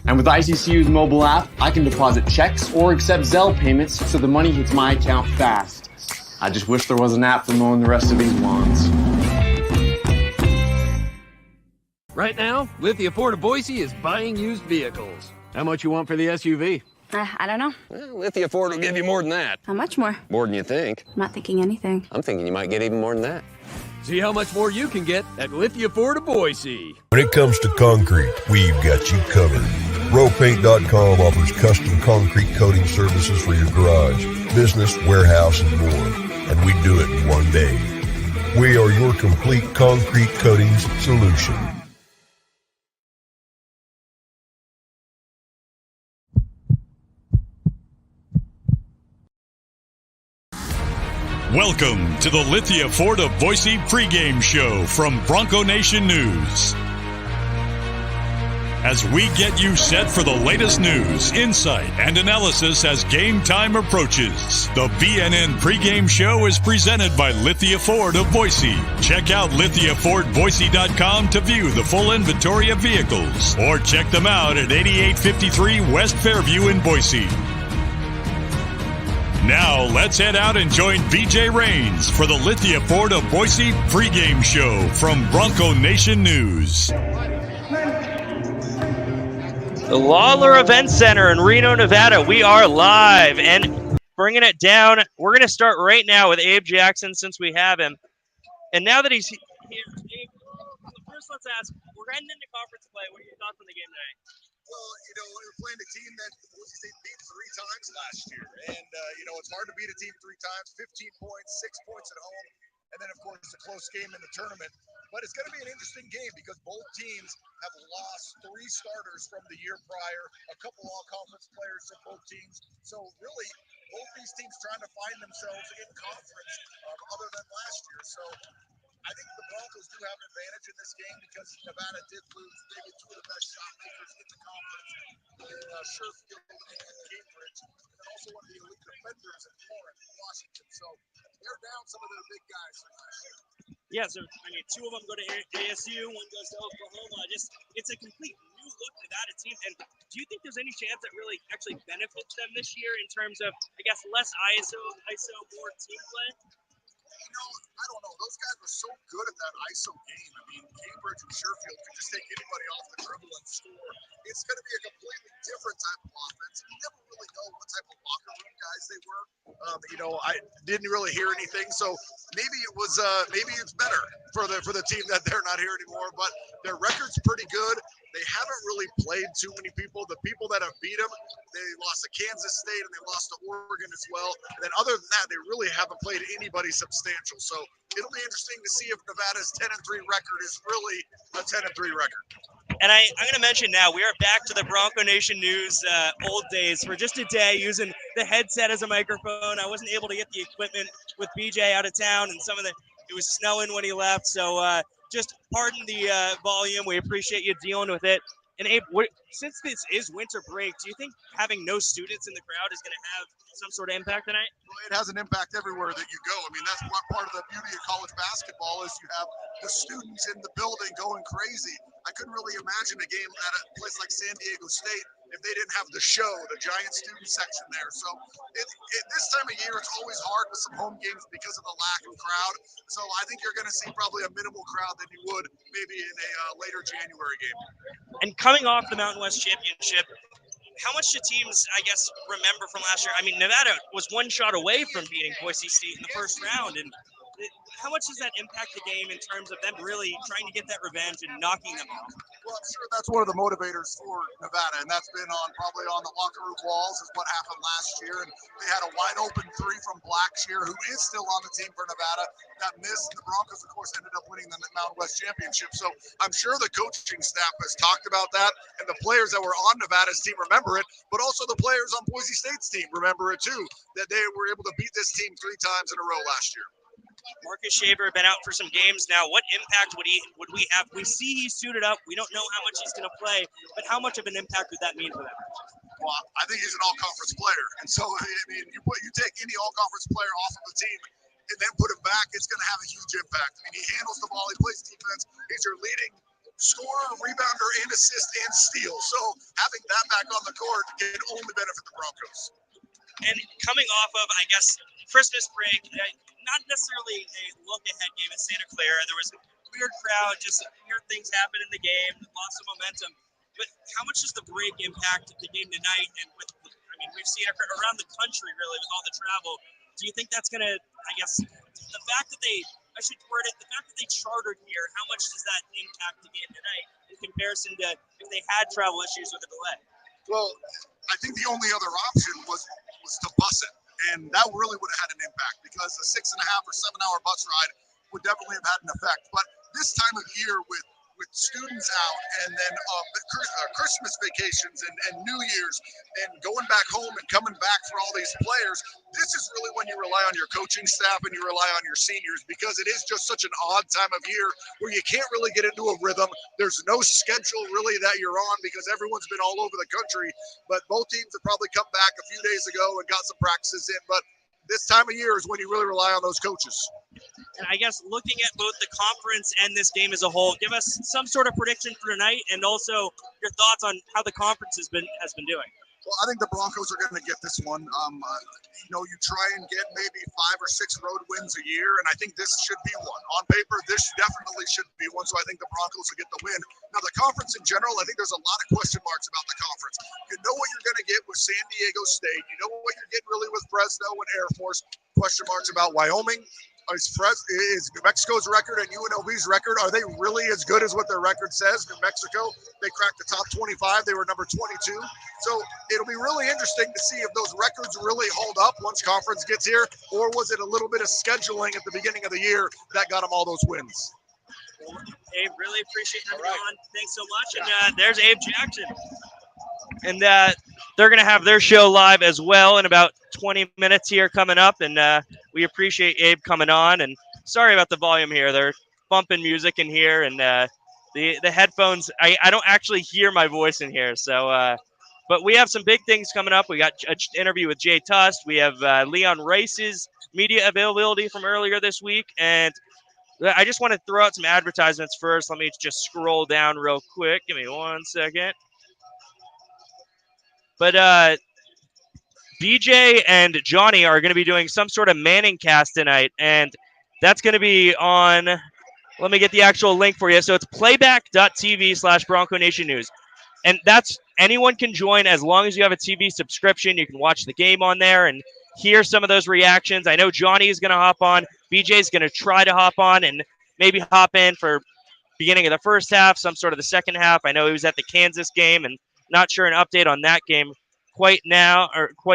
And with ICCU's mobile app, I can deposit checks or accept Zelle payments so the money hits my account fast. I just wish there was an app for mowing the rest of these lawns. Right now, Lithia Ford of Boise is buying used vehicles. How much you want for the SUV? I don't know. Well, Lithia Ford will give you more than that. How much more? More than you think. I'm not thinking anything. I'm thinking you might get even more than that. See how much more you can get at Lithia Ford of Boise. When it comes to concrete, we've got you covered. RowPaint.com offers custom concrete coating services for your garage, business, warehouse, and more. And we do it in one day. We are your complete concrete coatings solution. Welcome to the Lithia Ford of Boise pregame show from Bronco Nation News. As we get you set for the latest news, insight, and analysis as game time approaches, the BNN pregame show is presented by Lithia Ford of Boise. Check out LithiaFordBoise.com to view the full inventory of vehicles, or check them out at 8853 West Fairview in Boise. Now, let's head out and join BJ Rains for the Lithia Ford of Boise pregame show from Bronco Nation News. The Lawlor Events Center in Reno, Nevada. We are live and bringing it down. We're going to start right now with Abe Jackson since we have him. And now that he's here, Abe, first let's ask, we're heading into conference play. What are your thoughts on the game tonight? Well, we're playing a team that Boise State beat 3 times last year. And, it's hard to beat a team 3 times, 15 points, 6 points at home. And then, of course, a close game in the tournament. But it's going to be an interesting game because both teams have lost 3 starters from the year prior, a couple all-conference players in both teams. So, really, both these teams trying to find themselves in conference other than last year. So, I think the Broncos do have an advantage in this game because Nevada did lose maybe 2 of the best shot makers in the conference, Sherfield and Cambridge, and also one of the elite defenders in Florence, Washington. So they're down some of their big guys from last year. Yeah, so 2 of them go to ASU, 1 goes to Oklahoma. It's a complete new look Nevada team. And do you think there's any chance that really actually benefits them this year in terms of, I guess, less ISO, more team play? I don't know. Those guys were so good at that ISO game. I mean, Cambridge and Sherfield could just take anybody off the dribble and score. It's going to be a completely different type of offense. You never really know what type of locker room guys they were. I didn't really hear anything, so maybe it's better for the team that they're not here anymore. But their record's pretty good. They haven't really played too many people. The people that have beat them, they lost to Kansas State and they lost to Oregon as well. And then other than that, they really haven't played anybody substantial. So it'll be interesting to see if Nevada's 10-3 record is really a 10-3 record. And I'm going to mention now, we are back to the Bronco Nation News old days for just a day using the headset as a microphone. I wasn't able to get the equipment with BJ out of town, and it was snowing when he left. So just pardon the volume. We appreciate you dealing with it. And Abe, since this is winter break, do you think having no students in the crowd is going to have some sort of impact tonight? Well, it has an impact everywhere that you go. I mean, that's part of the beauty of college basketball is you have the students in the building going crazy. I couldn't really imagine a game at a place like San Diego State if they didn't have the show, the giant student section there. So this time of year, it's always hard with some home games because of the lack of crowd. So I think you're going to see probably a minimal crowd than you would maybe in a later January game. And coming off the Mountain West Championship, how much do teams, I guess, remember from last year? I mean, Nevada was 1 shot away from beating Boise State in the first round. And how much does that impact the game in terms of them really trying to get that revenge and knocking them off? Well, I'm sure that's one of the motivators for Nevada, and that's been probably on the locker room walls is what happened last year. And they had a wide open 3 from Blackshear, who is still on the team for Nevada, that missed. And the Broncos, of course, ended up winning the Mountain West Championship. So I'm sure the coaching staff has talked about that, and the players that were on Nevada's team remember it, but also the players on Boise State's team remember it too, that they were able to beat this team 3 times in a row last year. Marcus Shaver been out for some games now. What impact would we have? We see he's suited up. We don't know how much he's going to play, but how much of an impact would that mean for them? Well, I think he's an all-conference player, and so I mean, you take any all-conference player off of the team and then put him back, it's going to have a huge impact. I mean, he handles the ball, he plays defense, he's your leading scorer, rebounder, and assist and steal. So having that back on the court can only benefit the Broncos. And coming off of, I guess, Christmas break, not necessarily a look-ahead game at Santa Clara. There was a weird crowd, just weird things happened in the game, lost some momentum. But how much does the break impact the game tonight? And we've seen it around the country, really, with all the travel. Do you think that's going to, I guess, the fact that the fact that they chartered here, how much does that impact the game tonight in comparison to if they had travel issues with the delay? Well, I think the only other option was to bus it. And that really would have had an impact because a 6.5 or 7 hour bus ride would definitely have had an effect. But this time of year with students out and then Christmas vacations and New Year's and going back home and coming back for all these players, this is really when you rely on your coaching staff and you rely on your seniors because it is just such an odd time of year where you can't really get into a rhythm. There's no schedule really that you're on because everyone's been all over the country, but both teams have probably come back a few days ago and got some practices in. But this time of year is when you really rely on those coaches. And I guess looking at both the conference and this game as a whole, give us some sort of prediction for tonight and also your thoughts on how the conference has been doing. Well, I think the Broncos are going to get this one. You try and get maybe 5 or 6 road wins a year, and I think this should be one. On paper, this definitely should be one, so I think the Broncos will get the win. Now, the conference in general, I think there's a lot of question marks about the conference. You know what you're going to get with San Diego State. You know what you're getting really with Fresno and Air Force. Question marks about Wyoming. Is New Mexico's record and UNLV's record, are they really as good as what their record says? New Mexico, they cracked the top 25. They were number 22. So it'll be really interesting to see if those records really hold up once conference gets here, or was it a little bit of scheduling at the beginning of the year that got them all those wins? Abe, really appreciate having you on. Thanks so much. And there's Abe Jackson. And they're going to have their show live as well in about 20 minutes here coming up. And we appreciate Abe coming on. And sorry about the volume here. They're bumping music in here. And the headphones, I don't actually hear my voice in here. So, but we have some big things coming up. We got an interview with Jay Tust. We have Leon Rice's media availability from earlier this week. And I just want to throw out some advertisements first. Let me just scroll down real quick. Give me 1 second. But BJ and Johnny are going to be doing some sort of Manning cast tonight, and that's going to be on, let me get the actual link for you. So it's playback.tv/Bronco Nation News. And that's, anyone can join as long as you have a TV subscription. You can watch the game on there and hear some of those reactions. I know Johnny is going to hop on. BJ's going to try to hop on and maybe hop in for beginning of the first half, some sort of the second half. I know he was at the Kansas game and not sure an update on that game quite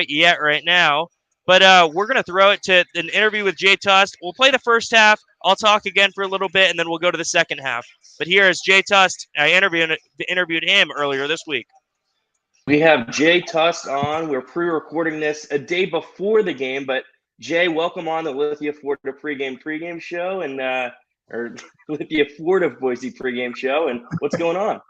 yet right now. But we're going to throw it to an interview with Jay Tust. We'll play the first half. I'll talk again for a little bit, and then we'll go to the second half. But here is Jay Tust. I interviewed him earlier this week. We have Jay Tust on. We're pre-recording this a day before the game. But, Jay, welcome on the Lithia Ford pregame show, and or Lithia Ford Boise pregame show. And what's going on?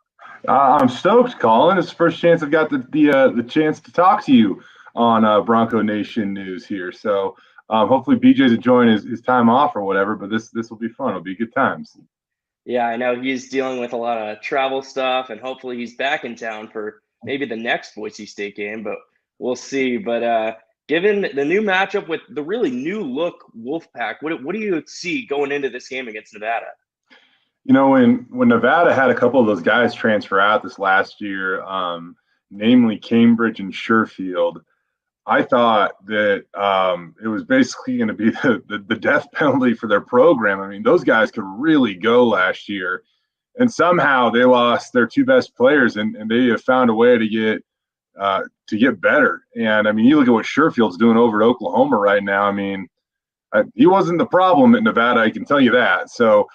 I'm stoked, Colin. It's the first chance I've got the chance to talk to you on Bronco Nation News here. So hopefully BJ's enjoying his time off or whatever, but this will be fun. It'll be good times. Yeah, I know he's dealing with a lot of travel stuff, and hopefully he's back in town for maybe the next Boise State game, but we'll see. But given the new matchup with the really new look Wolfpack, what do you see going into this game against Nevada? You know, when Nevada had a couple of those guys transfer out this last year, namely Cambridge and Sherfield, I thought that it was basically going to be the death penalty for their program. I mean, those guys could really go last year, and somehow they lost their 2 best players, and they have found a way to get better. And I mean, you look at what Sherfield's doing over at Oklahoma right now. I mean, he wasn't the problem at Nevada, I can tell you that. So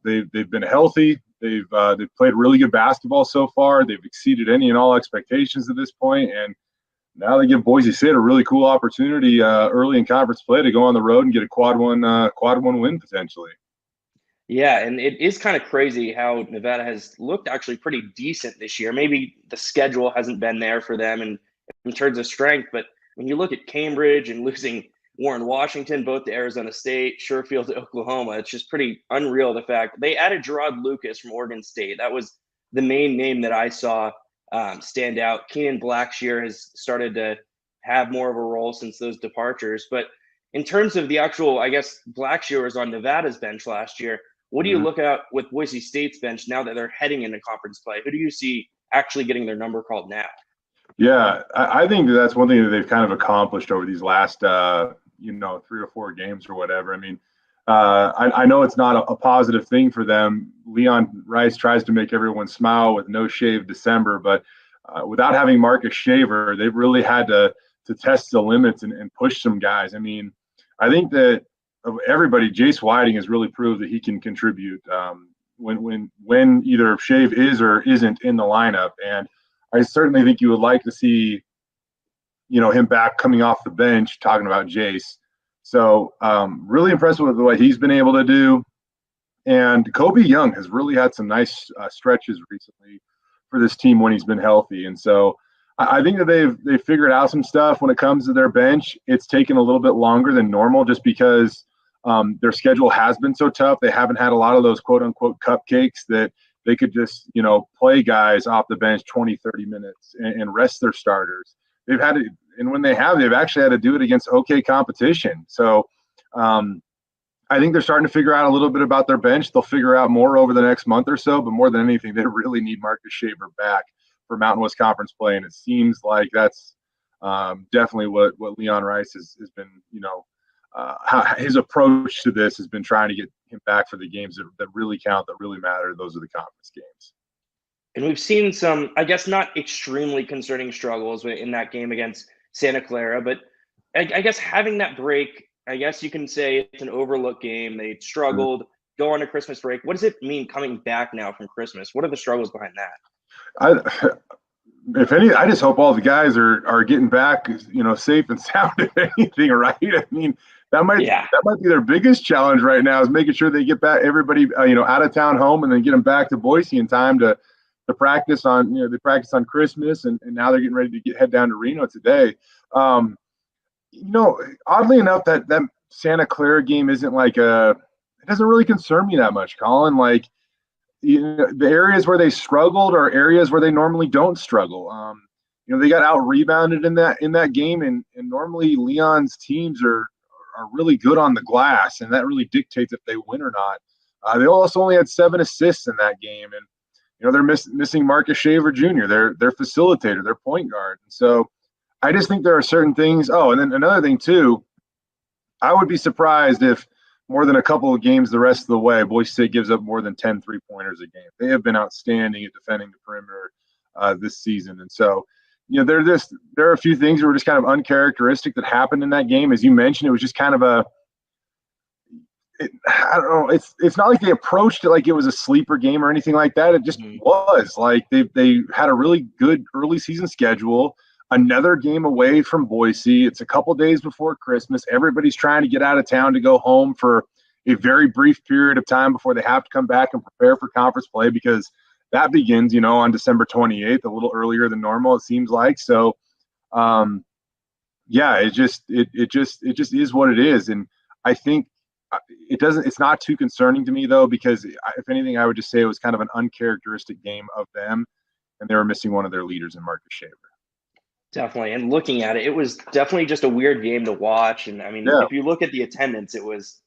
they've been healthy. They've played really good basketball so far. They've exceeded any and all expectations at this point, and now they give Boise State a really cool opportunity early in conference play to go on the road and get a quad one win potentially. Yeah, and it is kind of crazy how Nevada has looked actually pretty decent this year. Maybe the schedule hasn't been there for them in terms of strength, but when you look at Cambridge and losing Warren Washington, both to Arizona State, Sherfield to Oklahoma. It's just pretty unreal, the fact they added Gerard Lucas from Oregon State. That was the main name that I saw stand out. Keenan Blackshear has started to have more of a role since those departures. But in terms of the actual, I guess Blackshear was on Nevada's bench last year. What do you look at with Boise State's bench now that they're heading into conference play? Who do you see actually getting their number called now? Yeah, I think that's one thing that they've kind of accomplished over these last, 3 or 4 games or whatever. I mean, I know it's not a positive thing for them. Leon Rice tries to make everyone smile with no shave December, but without having Marcus Shaver, they've really had to test the limits and push some guys. I mean, I think that of everybody, Jace Whiting has really proved that he can contribute when either Shave is or isn't in the lineup. And I certainly think you would like to see, him back coming off the bench, talking about Jace. So really impressed with what he's been able to do. And Kobe Young has really had some nice stretches recently for this team when he's been healthy. And so I think that they've figured out some stuff when it comes to their bench. It's taken a little bit longer than normal just because their schedule has been so tough. They haven't had a lot of those quote unquote cupcakes that they could just, play guys off the bench 20, 30 minutes and rest their starters. They've had it, and when they've actually had to do it against okay competition. So I think they're starting to figure out a little bit about their bench. They'll figure out more over the next month or so, but more than anything, they really need Marcus Shaver back for Mountain West Conference play. And it seems like that's definitely what Leon Rice has been, how his approach to this has been, trying to get him back for the games that really count, that really matter. Those are the conference games. And we've seen some, I guess, not extremely concerning struggles in that game against Santa Clara, but I guess having that break, I guess you can say it's an overlooked game. They struggled, go on a Christmas break. What does it mean coming back now from Christmas? What are the struggles behind that? I just hope all the guys are getting back, safe and sound, if anything, right? I mean, that might be their biggest challenge right now, is making sure they get back everybody, out of town home, and then get them back to Boise in time to practice on, they practice on Christmas, and now they're getting ready to head down to Reno today. Oddly enough, that Santa Clara game isn't like it doesn't really concern me that much, Colin. Like, the areas where they struggled are areas where they normally don't struggle. They got out rebounded in that game, and normally Leon's teams are really good on the glass, and that really dictates if they win or not. They also only had 7 assists in that game, and they're missing Marcus Shaver Jr., their facilitator, their point guard. And so I just think there are certain things. Oh, and then another thing too, I would be surprised if more than a couple of games the rest of the way, Boise State gives up more than 10 3-pointers a game. They have been outstanding at defending the perimeter this season. And so, there are a few things that were just kind of uncharacteristic that happened in that game. As you mentioned, it was just kind of I don't know. It's not like they approached it like it was a sleeper game or anything like that. It just was like they had a really good early season schedule. Another game away from Boise. It's a couple days before Christmas. Everybody's trying to get out of town to go home for a very brief period of time before they have to come back and prepare for conference play, because that begins, on December 28th, a little earlier than normal, it seems like. So, it just is what it is. And I think it's not too concerning to me, though, because if anything, I would just say it was kind of an uncharacteristic game of them, and they were missing one of their leaders in Marcus Shaver. Definitely. And looking at it, it was definitely just a weird game to watch. And I mean, if you look at the attendance, it was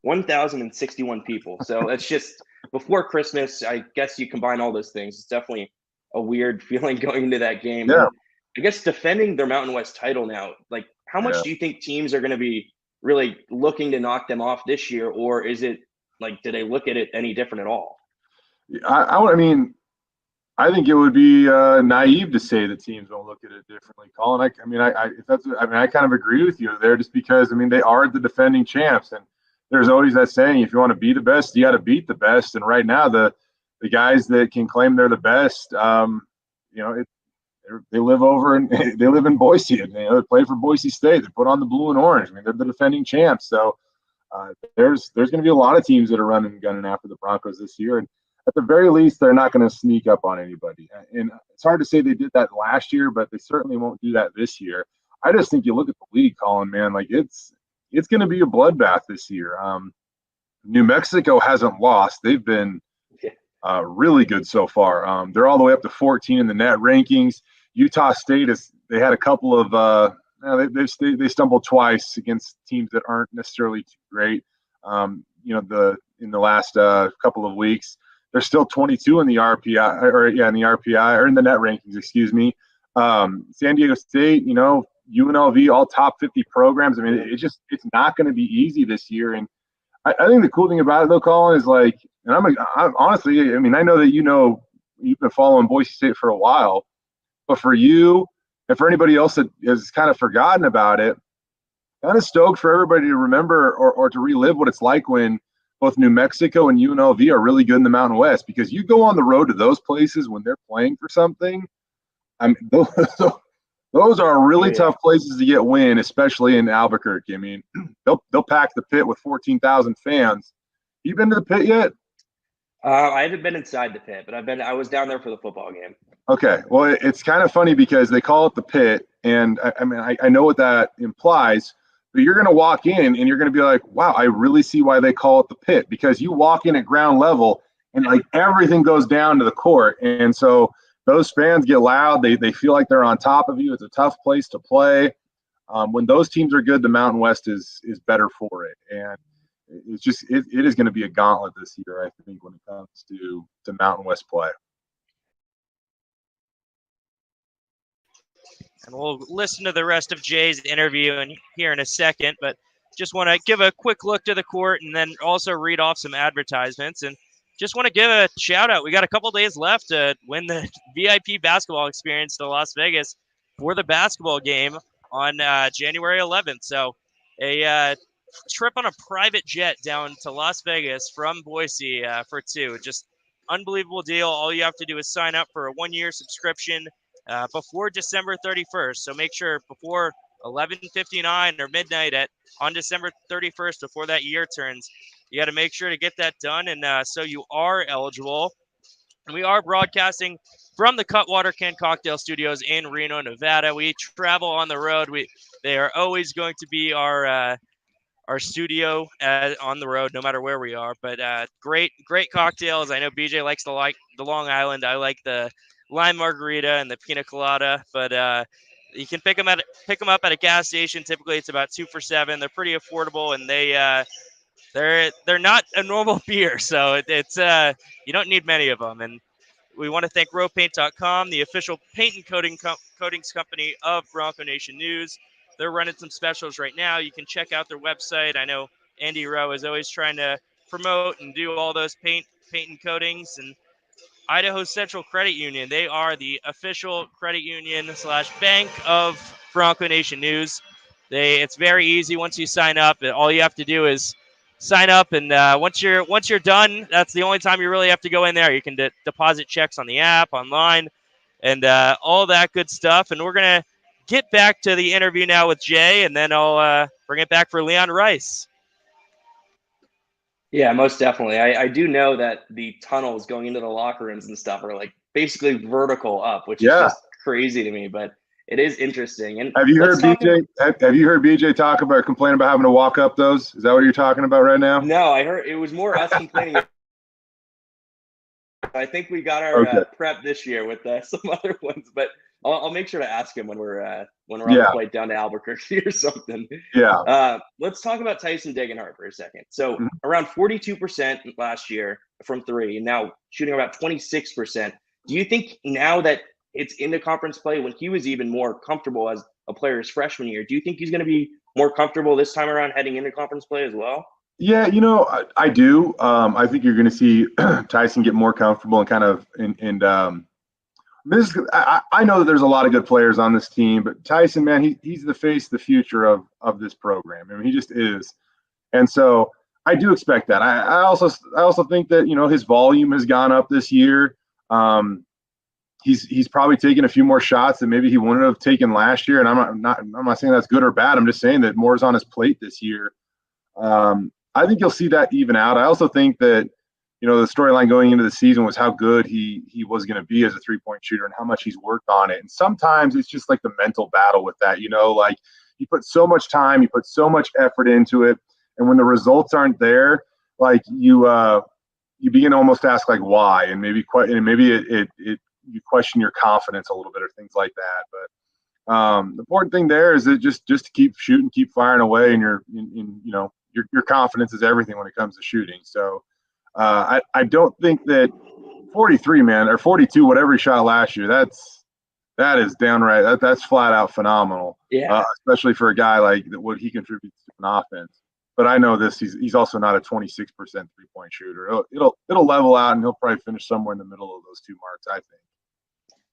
1,061 people. So it's just before Christmas. I guess you combine all those things. It's definitely a weird feeling going into that game. Yeah. And I guess defending their Mountain West title now, like, how much do you think teams are going to be really looking to knock them off this year? Or is it like, do they look at it any different at all? I think it would be naive to say that teams don't look at it differently, Colin. I kind of agree with you there, just because, they are the defending champs, and there's always that saying, if you want to be the best, you got to beat the best. And right now, the guys that can claim they're the best, they live in Boise, and they play for Boise State. They put on the blue and orange. They're the defending champs. So there's going to be a lot of teams that are running and gunning after the Broncos this year, and at the very least, they're not going to sneak up on anybody. And it's hard to say they did that last year, but they certainly won't do that this year. I just think you look at the league, Colin, man, like it's going to be a bloodbath this year. New Mexico hasn't lost. They've been really good so far. They're all the way up to 14 in the net rankings. Utah State they had a couple of they stumbled twice against teams that aren't necessarily too great. In the last couple of weeks, they're still 22 in the RPI or in the net rankings. Excuse me. San Diego State, UNLV, all top 50 programs. I mean, it's not going to be easy this year. And I think the cool thing about it, though, Colin, is like, and I'm honestly, I mean, I know that you've been following Boise State for a while, but for you and for anybody else that has kind of forgotten about it, kind of stoked for everybody to remember or to relive what it's like when both New Mexico and UNLV are really good in the Mountain West, because you go on the road to those places when they're playing for something. I mean, those are really tough places to get win, especially in Albuquerque. I mean, they'll pack the pit with 14,000 fans. You been to the pit yet? I haven't been inside the pit, but I was down there for the football game. Okay. Well, it's kind of funny because they call it the pit, and I know what that implies, but you're going to walk in and you're going to be like, wow, I really see why they call it the pit, because you walk in at ground level and like everything goes down to the court. And so those fans get loud. They feel like they're on top of you. It's a tough place to play. When those teams are good, the Mountain West is better for it. And it's just it is going to be a gauntlet this year, I think, when it comes to Mountain West play. And we'll listen to the rest of Jay's interview here in a second, but just want to give a quick look to the court and then also read off some advertisements. And just want to give a shout out. We got a couple days left to win the VIP basketball experience to Las Vegas for the basketball game on January 11th. So a trip on a private jet down to Las Vegas from Boise for two. Just unbelievable deal. All you have to do is sign up for a 1-year subscription before December 31st. So make sure before 11:59 or midnight on December 31st, before that year turns, you got to make sure to get that done. And so you are eligible. And we are broadcasting from the Cutwater Can Cocktail Studios in Reno, Nevada. We travel on the road. They are always going to be our studio on the road, no matter where we are. But great cocktails. I know BJ likes the Long Island. I like the lime margarita and the pina colada. But you can pick them up at a gas station. Typically, it's about 2 for $7. They're pretty affordable, and they're not a normal beer, so it's you don't need many of them. And we want to thank rowpaint.com, the official paint and coatings company of Bronco Nation News. They're running some specials right now. You can check out their website. I know Andy Rowe is always trying to promote and do all those paint and coatings. And Idaho Central Credit Union, they are the official credit union / bank of Bronco Nation News. It's very easy once you sign up. All you have to do is sign up, and once you're done, that's the only time you really have to go in there. You can deposit checks on the app, online, and all that good stuff. And we're gonna get back to the interview now with Jay, and then I'll bring it back for Leon Rice. Yeah, most definitely. I do know that the tunnels going into the locker rooms and stuff are like basically vertical up, which is just crazy to me, but it is interesting. And have you heard BJ talk about complain about having to walk up those? Is that what you're talking about right now? No, I heard it was more us complaining. I think we got our prep this year with some other ones, but I'll make sure to ask him when we're on the flight down to Albuquerque or something. Yeah. Let's talk about Tyson Degenhart for a second. So around 42% last year from three, and now shooting about 26%. Do you think now that it's into conference play, when he was even more comfortable as a player his freshman year, do you think he's going to be more comfortable this time around heading into conference play as well? Yeah, I do. I think you're going to see Tyson get more comfortable and kind of I know that there's a lot of good players on this team, but Tyson, man, he's the face, the future of this program. I mean, he just is. And so I do expect that. I also think that, his volume has gone up this year. He's probably taken a few more shots than maybe he wouldn't have taken last year. And I'm not saying that's good or bad. I'm just saying that more is on his plate this year. I think you'll see that even out. I also think that, the storyline going into the season was how good he was going to be as a 3-point shooter and how much he's worked on it. And sometimes it's just like the mental battle with that, like you put so much time, you put so much effort into it. And when the results aren't there, like you begin to almost ask like why, and maybe you question your confidence a little bit or things like that. But the important thing there is that just to keep shooting, keep firing away, and your confidence is everything when it comes to shooting. So I don't think that 43, man, or 42, whatever he shot last year, that is downright that's flat out phenomenal. Yeah. Especially for a guy like what he contributes to an offense. But I know he's also not a 26% 3-point shooter. It'll level out, and he'll probably finish somewhere in the middle of those two marks, I think.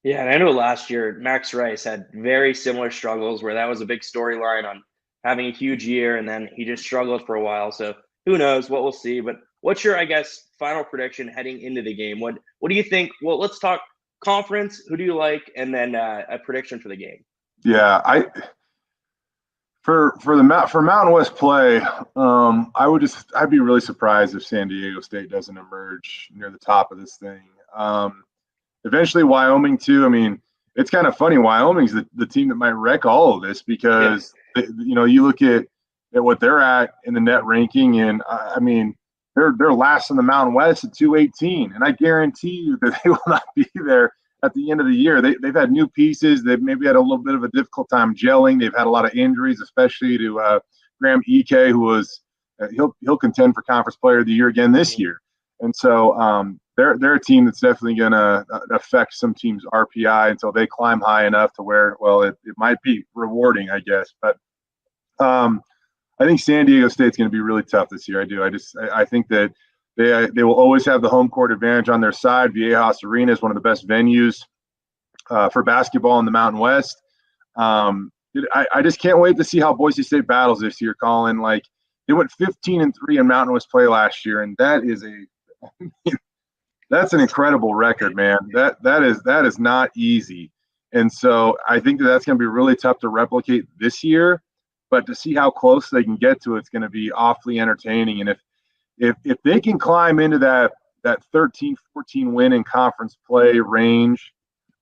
Yeah, and I know last year Max Rice had very similar struggles where that was a big storyline on having a huge year, and then he just struggled for a while. So who knows what we'll see. But what's your, I guess, final prediction heading into the game? What do you think? Well, let's talk conference. Who do you like? And then a prediction for the game. Yeah, For Mountain West play, I'd be really surprised if San Diego State doesn't emerge near the top of this thing. Eventually, Wyoming too. I mean, it's kind of funny. Wyoming's the team that might wreck all of this because you look at what they're at in the net ranking, and I mean, they're last in the Mountain West at 218, and I guarantee you that they will not be there at the end of the year. They've had new pieces. They've maybe had a little bit of a difficult time gelling. They've had a lot of injuries, especially to Graham Ike, who was he'll contend for Conference Player of the Year again this year. And so they're a team that's definitely going to affect some teams' RPI until they climb high enough to where, well, it might be rewarding, I guess. But I think San Diego State's going to be really tough this year. I do. I think that they will always have the home court advantage on their side. Viejas Arena is one of the best venues for basketball in the Mountain West. I just can't wait to see how Boise State battles this year, Colin. Like, they went 15-3 in Mountain West play last year, and that's an incredible record, man. That is not easy. And so I think that's going to be really tough to replicate this year. But to see how close they can get to it's going to be awfully entertaining. And if they can climb into that 13-14 win in conference play range,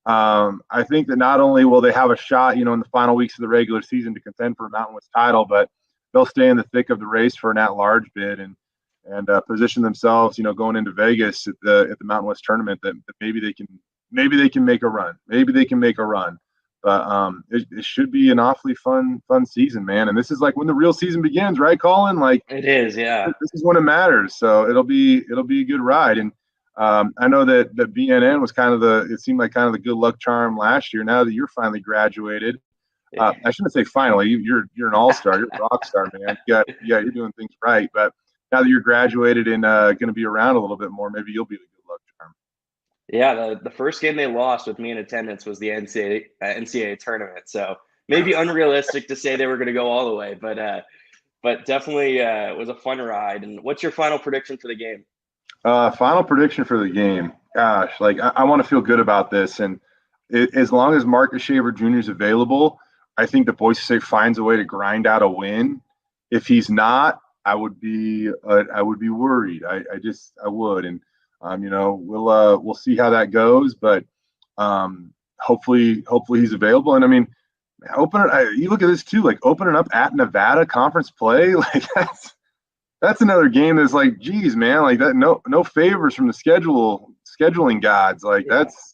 I think that not only will they have a shot, in the final weeks of the regular season to contend for a Mountain West title, but they'll stay in the thick of the race for an at-large bid and position themselves, going into Vegas at the Mountain West tournament that maybe they can make a run. Maybe they can make a run. But it should be an awfully fun season, man. And this is like when the real season begins, right, Colin? Like, it is, yeah. This is when it matters. So it'll be a good ride. And I know that BNN was it seemed like kind of the good luck charm last year. Now that you're finally graduated, I shouldn't say finally. You're an all-star. You're a rock star, man. You're doing things right. But now that you're graduated and going to be around a little bit more, maybe you'll be the good luck charm. Yeah, the first game they lost with me in attendance was the NCAA tournament. So maybe unrealistic to say they were going to go all the way, but definitely it was a fun ride. And what's your final prediction for the game? Final prediction for the game. Gosh, like I want to feel good about this. And as long as Marcus Shaver Jr. is available, I think that Boise State finds a way to grind out a win. If he's not, I would be worried. I would. And we'll see how that goes, but hopefully he's available. And I mean, you look at this too, like opening up at Nevada conference play, like that's another game that's like, geez, man, like that, no favors from the scheduling gods. Like that's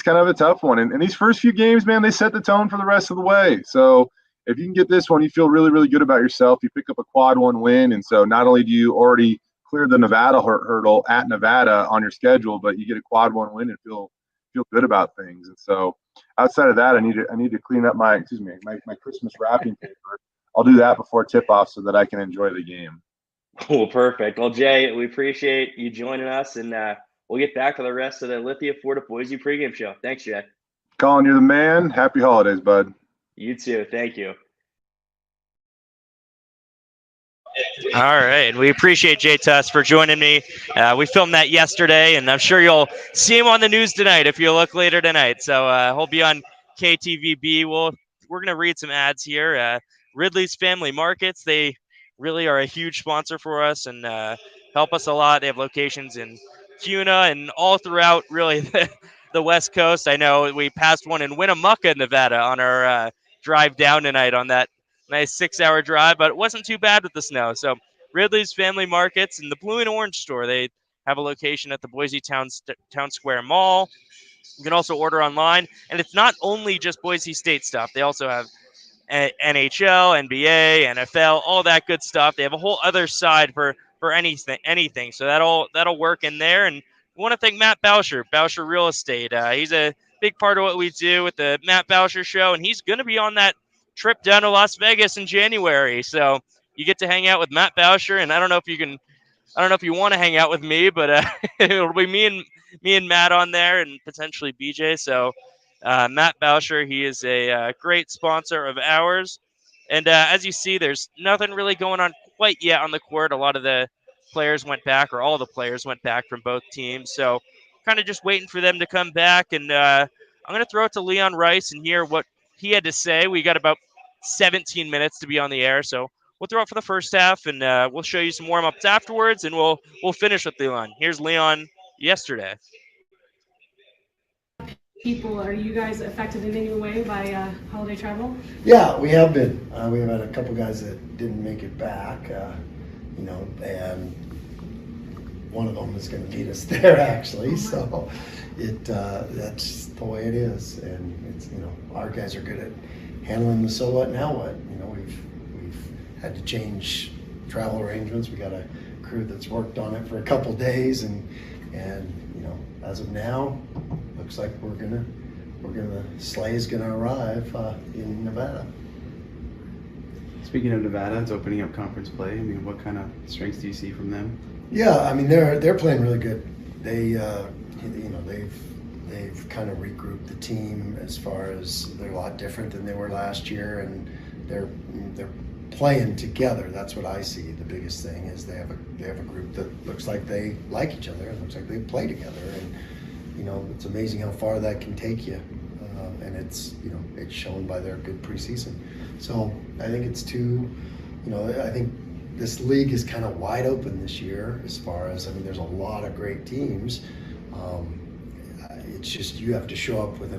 kind of a tough one. And these first few games, man, they set the tone for the rest of the way. So if you can get this one, you feel really, really good about yourself. You pick up a quad one win. And so not only do you already clear the Nevada hurdle at Nevada on your schedule, but you get a quad one win and feel good about things. And so outside of that, I need to clean up my Christmas wrapping paper. I'll do that before tip off so that I can enjoy the game. Cool, perfect. Well, Jay, we appreciate you joining us, and we'll get back to the rest of the Lithia Ford Boise pregame show. Thanks, Jay. Colin, you're the man. Happy holidays, bud. You too. Thank you. All right. We appreciate Jay Tust for joining me. We filmed that yesterday, and I'm sure you'll see him on the news tonight if you look later tonight. So he'll be on KTVB. We're going to read some ads here. Ridley's Family Markets, they really are a huge sponsor for us, and help us a lot. They have locations in Cuna and all throughout really the West Coast. I know we passed one in Winnemucca, Nevada on our drive down tonight on that nice 6-hour drive, but it wasn't too bad with the snow. So Ridley's Family Markets and the Blue and Orange store, they have a location at the Boise Town Square Mall. You can also order online, and it's not only just Boise State stuff. They also have NHL, NBA, NFL, all that good stuff. They have a whole other side for anything. So that'll work in there. And we want to thank Matt Boucher Real Estate. He's a big part of what we do with the Matt Boucher Show, and he's going to be on that trip down to Las Vegas in January. So you get to hang out with Matt Boucher, and I don't know if you want to hang out with me, but it'll be me and Matt on there, and potentially BJ. So Matt Boucher, he is a great sponsor of ours. And as you see, there's nothing really going on quite yet on the court. A lot of the players went back, or all the players went back from both teams. So kind of just waiting for them to come back. And I'm going to throw it to Leon Rice and hear what he had to say. We got about 17 minutes to be on the air. So we'll throw it for the first half, and we'll show you some warm-ups afterwards, and we'll finish with Leon. Here's Leon yesterday. People, are you guys affected in any way by holiday travel? Yeah, we have been. We have had a couple guys that didn't make it back, and one of them is going to meet us there actually. So that's the way it is, and it's our guys are good at handling the so what now what. We've had to change travel arrangements. We got a crew that's worked on it for a couple days, and as of now, looks like sleigh is gonna arrive in Nevada. Speaking of Nevada, it's opening up conference play. I mean, what kind of strengths do you see from them? Yeah, I mean they're playing really good. They they've kind of regrouped the team as far as they're a lot different than they were last year, and they're playing together. That's what I see. The biggest thing is they have a group that looks like they like each other. It looks like they play together, and it's amazing how far that can take you. And it's shown by their good preseason. So I think it's I think this league is kind of wide open this year as far as, there's a lot of great teams. It's just you have to show up with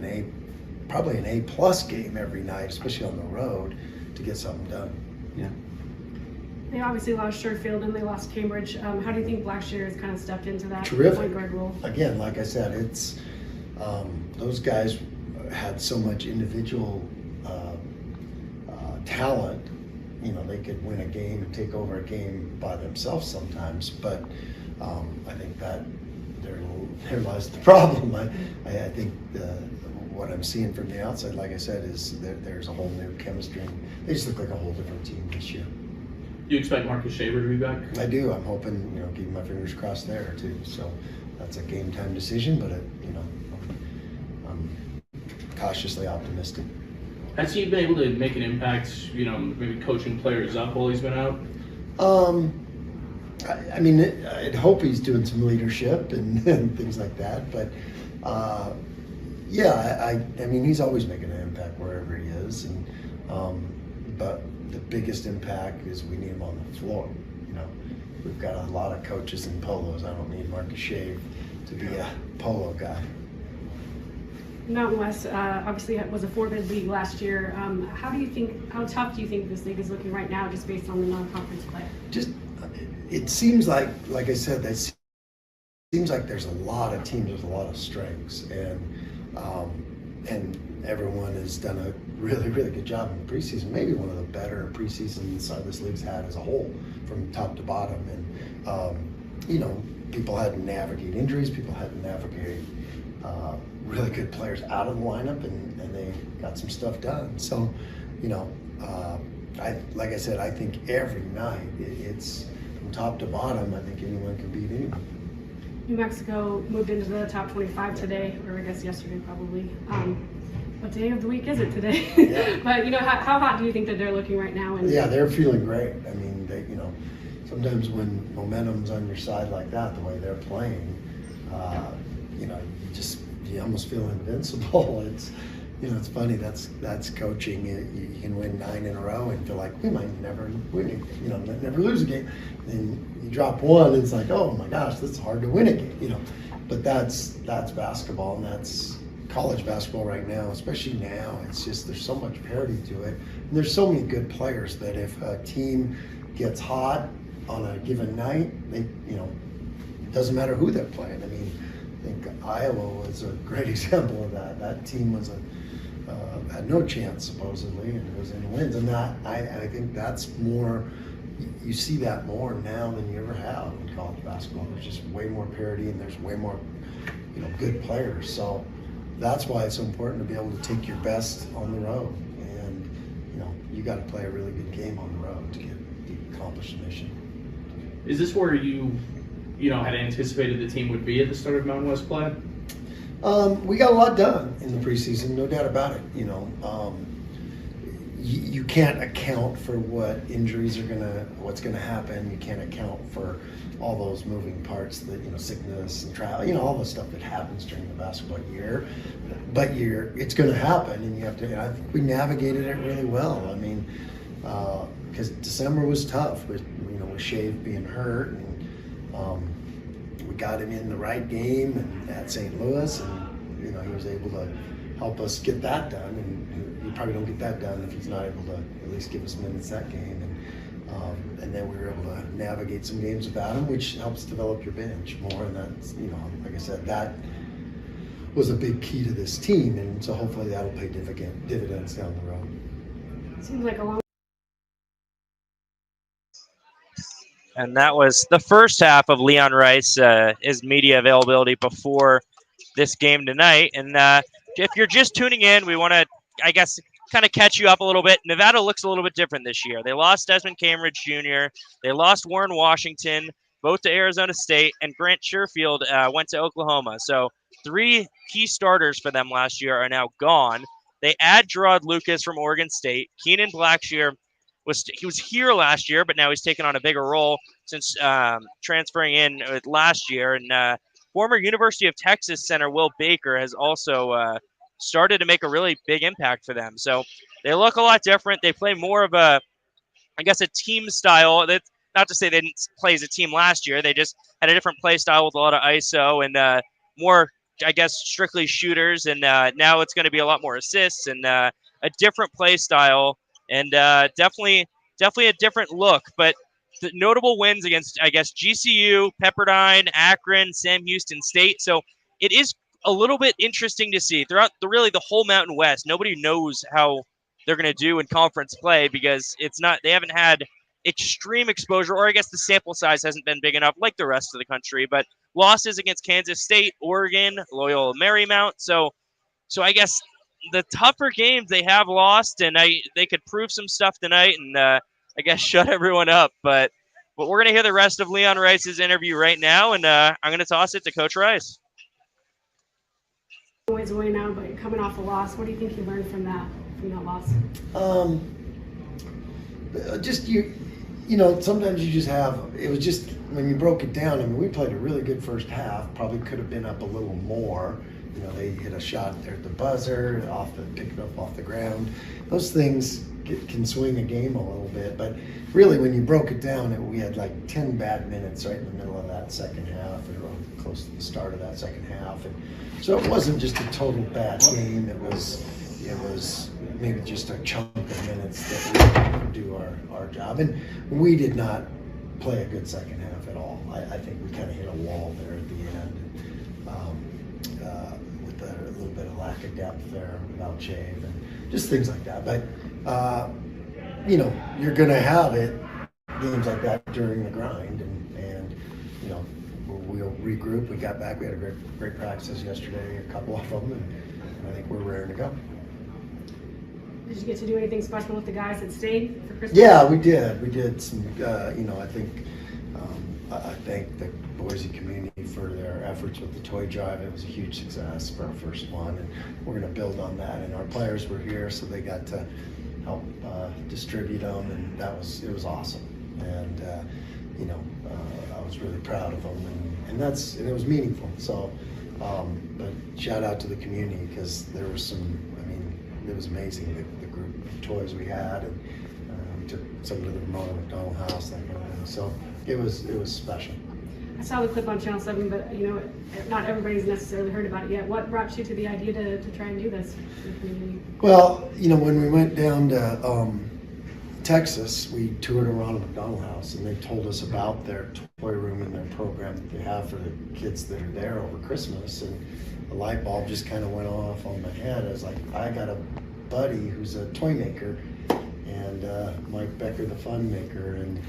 probably an A+ game every night, especially on the road, to get something done. Yeah. They obviously lost Sherfield and they lost Cambridge. How do you think Blackshear has kind of stepped into that point guard role? Again, like I said, it's those guys had so much individual talent. They could win a game and take over a game by themselves sometimes, but I think that there lies the problem. I think what I'm seeing from the outside, like I said, is there's a whole new chemistry. They just look like a whole different team this year. Do you expect Marcus Shaver to be back? I do. I'm hoping, keeping my fingers crossed there too. So that's a game time decision, but I'm cautiously optimistic. Has he been able to make an impact, maybe coaching players up while he's been out? I'd hope he's doing some leadership and things like that, but he's always making an impact wherever he is, and but the biggest impact is we need him on the floor. We've got a lot of coaches in polos. I don't need Marcus Shave to be a polo guy. Mountain West obviously was a 4-bid league last year. How tough do you think this league is looking right now, just based on the non-conference play? It seems like I said, that seems like there's a lot of teams, there's a lot of strengths, and everyone has done a really, really good job in the preseason. Maybe one of the better preseasons this league's had as a whole, from top to bottom. And people had to navigate injuries, people had to navigate really good players out of the lineup, and they got some stuff done. So, like I said, I think every night it's from top to bottom. I think anyone can beat anyone. New Mexico moved into the top 25 today, or I guess yesterday probably. What day of the week is it today? Yeah. But how hot do you think that they're looking right now? Yeah, they're feeling great. I mean, sometimes when momentum's on your side like that, the way they're playing, you almost feel invincible. It's it's funny. That's coaching. You can win 9 in a row and feel like we might never win it, never lose a game. And you drop one, and it's like, oh my gosh, that's hard to win a game, But that's basketball, and that's college basketball right now, especially now. It's just there's so much parity to it, and there's so many good players that if a team gets hot on a given night, it doesn't matter who they're playing. I mean, I think Iowa was a great example of that. That team was had no chance supposedly, and it was in wins. And that I think that's more. You see that more now than you ever have in college basketball. There's just way more parity, and there's way more, good players. So that's why it's so important to be able to take your best on the road. And you got to play a really good game on the road to accomplish the mission. Is this where you had anticipated the team would be at the start of Mountain West play? We got a lot done in the preseason, no doubt about it. You can't account for what injuries what's gonna happen. You can't account for all those moving parts, sickness and travel, all the stuff that happens during the basketball year. But it's gonna happen, and you have to. I think we navigated it really well. I mean, because December was tough with Shave being hurt, and we got him in the right game at St. Louis, and he was able to help us get that done. And you probably don't get that done if he's not able to at least give us minutes that game. And then we were able to navigate some games without him, which helps develop your bench more. And that's, like I said, that was a big key to this team. And so hopefully that'll pay dividends down the road. Seems like a long. And that was the first half of Leon Rice, his media availability before this game tonight. And if you're just tuning in, we want to, I guess, kind of catch you up a little bit. Nevada looks a little bit different this year. They lost Desmond Cambridge Jr., they lost Warren Washington, both to Arizona State, and Grant Sherfield went to Oklahoma. So 3 key starters for them last year are now gone. They add Gerard Lucas from Oregon State. Keenan Blackshear was here last year, but now he's taken on a bigger role since transferring in last year. And former University of Texas center Will Baker has also started to make a really big impact for them. So they look a lot different. They play more of a team style. That's not to say they didn't play as a team last year. They just had a different play style with a lot of ISO and more, I guess, strictly shooters. And now it's going to be a lot more assists and a different play style and definitely a different look. But the notable wins against, I guess, GCU, Pepperdine, Akron, Sam Houston State. So it is a little bit interesting to see throughout the whole Mountain West. Nobody knows how they're going to do in conference play because they haven't had extreme exposure, or I guess the sample size hasn't been big enough like the rest of the country. But losses against Kansas State, Oregon, Loyola Marymount. So I guess the tougher games they have lost, and they could prove some stuff tonight and I guess shut everyone up. But we're going to hear the rest of Leon Rice's interview right now, and I'm going to toss it to Coach Rice. Ways away now, but coming off a loss, what do you think you learned from that loss? Just sometimes you just have. It was just when you broke it down. I mean, we played a really good first half. Probably could have been up a little more. They hit a shot there at the buzzer, pick it up off the ground. Those things can swing a game a little bit. But really, when you broke it down, we had like 10 bad minutes right in the middle of that second half, or close to the start of that second half. And so it wasn't just a total bad game. It was maybe just a chunk of minutes that we could do our job. And we did not play a good second half at all. I think we kind of hit a wall there at the end. With a little bit of lack of depth there without Shave and just things like that. But, you're going to have games like that during the grind. And we'll regroup. We got back. We had a great practices yesterday, a couple of them, and I think we're raring to go. Did you get to do anything special with the guys that stayed for Christmas? Yeah, we did. We did some, I think I thank the Boise community for their efforts with the toy drive. It was a huge success for our first one, and we're going to build on that. And our players were here, so they got to help distribute them, and it was awesome. And I was really proud of them, and it was meaningful. So, but shout out to the community because there was some. I mean, it was amazing, the group of toys we had, and we took some to the Ronald McDonald House, that kind of thing. So it was special. I saw the clip on Channel 7, but not everybody's necessarily heard about it yet. What brought you to the idea to try and do this for the community? Well, when we went down to Texas, we toured a Ronald McDonald House, and they told us about their toy room and their program that they have for the kids that are there over Christmas, and the light bulb just kind of went off on my head. I was like, I got a buddy who's a toy maker, and Mike Becker, the fun maker, and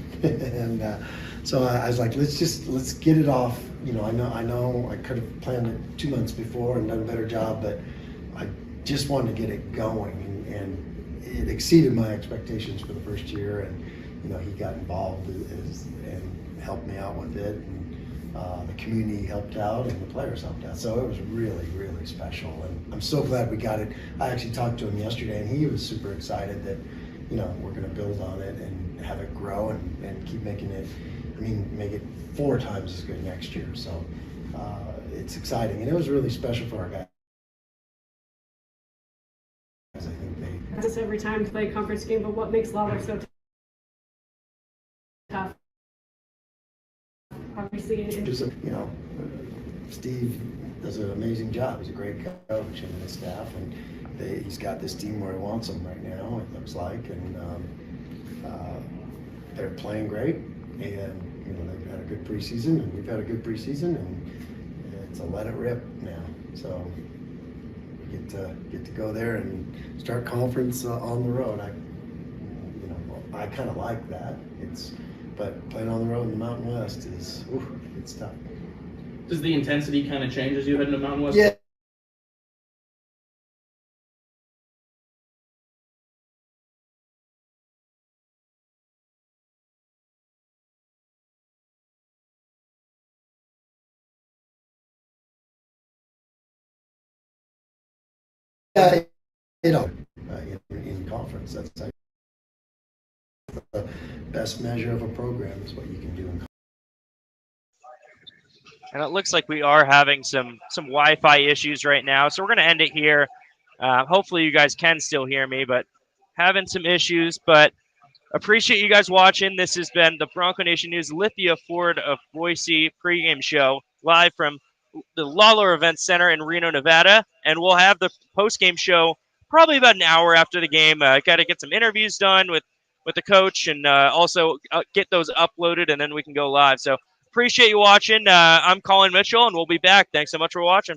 so I was like, let's get it off. I know I could have planned it 2 months before and done a better job, but I just wanted to get it going, and it exceeded my expectations for the first year. And he got involved and helped me out with it, and the community helped out, and the players helped out. So it was really, really special, and I'm so glad we got it. I actually talked to him yesterday, and he was super excited that we're going to build on it and have it grow and keep making it. Make it 4 times as good next year. So it's exciting, and it was really special for our guys. I think they This every time to play a conference game, but what makes Lawlor so tough? Obviously, Steve does an amazing job. He's a great coach, and his staff, and he's got this team where he wants them right now, it looks like, and they're playing great, and they've had a good preseason, and we've had a good preseason, and it's a let it rip now. So we get to go there and start conference on the road. I kind of like that. But playing on the road in the Mountain West it's tough. Does the intensity kind of change as you head into Mountain West? Yeah. In conference, that's the best measure of a program is what you can do in conference. And it looks like we are having some Wi-Fi issues right now, so we're going to end it here. Hopefully you guys can still hear me, but having some issues. But appreciate you guys watching. This has been the Bronco Nation News Lithia Ford of Boise pregame show live from the Lawlor Events Center in Reno, Nevada, and we'll have the postgame show probably about an hour after the game. Got to get some interviews done with the coach, and also get those uploaded, and then we can go live. So appreciate you watching. I'm Colin Mitchell, and we'll be back. Thanks so much for watching.